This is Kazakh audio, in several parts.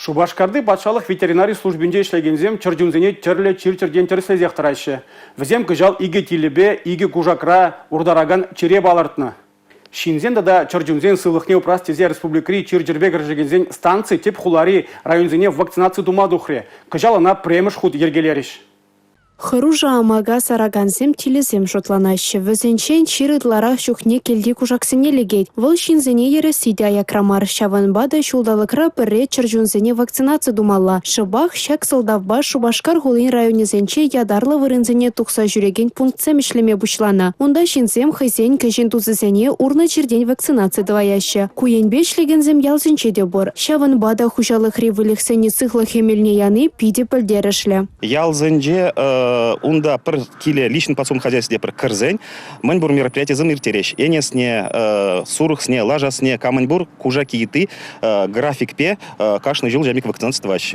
Шубашкарды патшалық ветеринарий службінде ішлегензем чыржунзене чырле чир-чырден чырсезек тұрайшы. Візем күжал иге тилебе, иге кужакра урдараган чире балартны. Шинзен да чыржунзен сылықне упрас тезе республикри чир-жирбе кіржегензен станции теп хулари районзене вакцинации думадухре. Күжал ана премыш худ ергелериш. Хыружа амага сараганзем тилезем жотланашы. Візенчен чирыдлара шухне келди кужаксене легет. Выл шинзене ересиде аякрамар. Шаванбада шулдалыкра пірре чыржунзене вакцинация думалла. Шыбах шак сылдавба Шубашкар хулин районезенче ядарлы вырынзене тухса жүреген пунктсем ишлеме бушлана. Онда шинзем хайзен кәжен тузызене урна черден вакцинация дваяшы. Куенбе шлегензем ялзенче де бор. Шаванбада хужалықри вылихсене сыхлы хемельне яны пиде пілдерішлі. Ялзенче унда пір киле личный подсобное хозяйство пір кірзен, мәнбур мероприятие замиртереш. Енесне, сурықсне, лажасне, каменбур, кужа киеты, график пе, кашны жыл жәмик вакцинация тващ.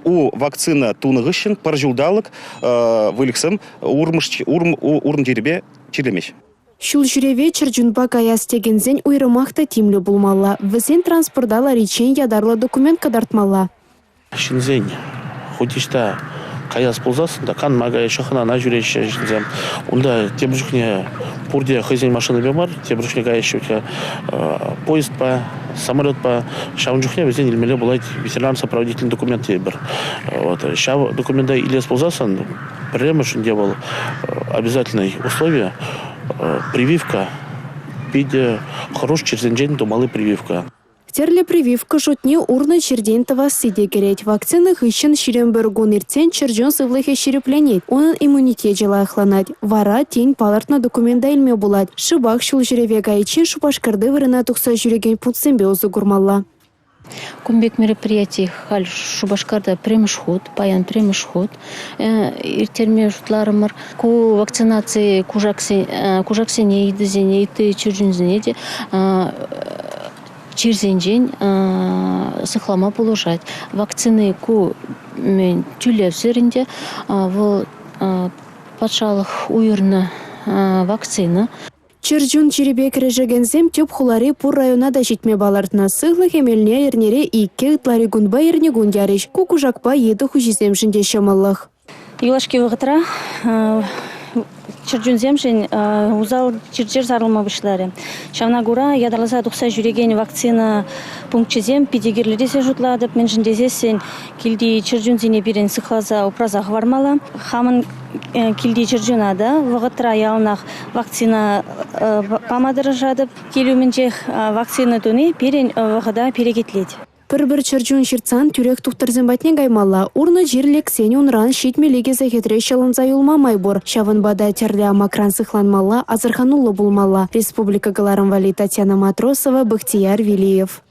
У вакцина туныгышын пір жылдалық вылықсым урм жеребе чирлемеш. Шул жүреве чыржунба гаяс тегензен уйрымақта тимлі булмалла. Візен транспордала речен ядарлы документ кадартмалла. Шинзен, худишта каяс ползасын да кан магая шахана на жүреше жинзем. Онда тебрушне пурде хозяин машины бемар, тебрушне гаешука поезд па, самолет па, шаунжухне везде илмеле булайт ветеринар сопроводительный документ ебер. Вот шав документа или ползасын премыш был обязательное условие прививка, пиде хорош черзенжен думалы прививка. Терле прививка жотне урна чердентова сиде керет. Вакцины хыщен ширембергун иртен чержон сывлыхе ширепленет. Онын иммунитет жылайхланат. Вара тень палартна документа илме булат. Шыбах шул жүреве гайчен Шубашкарды вырына тухса жүреген пунктсембе озы гурмалла. Кумбек мероприятий халь Шубашкарда премыш ход, паян премыш ход. Иртерме жутларымыр. Ку вакцинации кужаксене идызене, иты чержунзене де чирзенжен сыхлама положать. Вакцины ку тюлев сырынде, вол патшалық уйырны вакцина. Чыржун чиребе кірежегензем тёп хулари пур района да жетме балартына. Сыглы хемелне ернере ике тлари гунба ерне гундяриш. Кукужакпа еді хужизем жінде шамаллах. Юлашки вғытра чыржун земшин узал чиржер зарылма вышлары. Шавнагура ядаласа тухса жүреген вакцина пунктчезем педигерлересе жутладып, мен жіндезесен килди чыржун зене берен сыхлаза упразах вармала. Хамын килди чыржунада вғытра ялнах вакцина памадырыжадып, келуменчех вакцина туны перен вғыда перегетлет. Бір чыржун шыртсан түрек тухтарзен батне гаймалла. Урны жерлек сен унран шитмелеге захетре шалынза юлмамай бор. Шаванбада терле амакран сыхланмалла, азырханулы булмалла. Республика Галарам Вали Татьяна Матросова, Бахтияр Вилиев.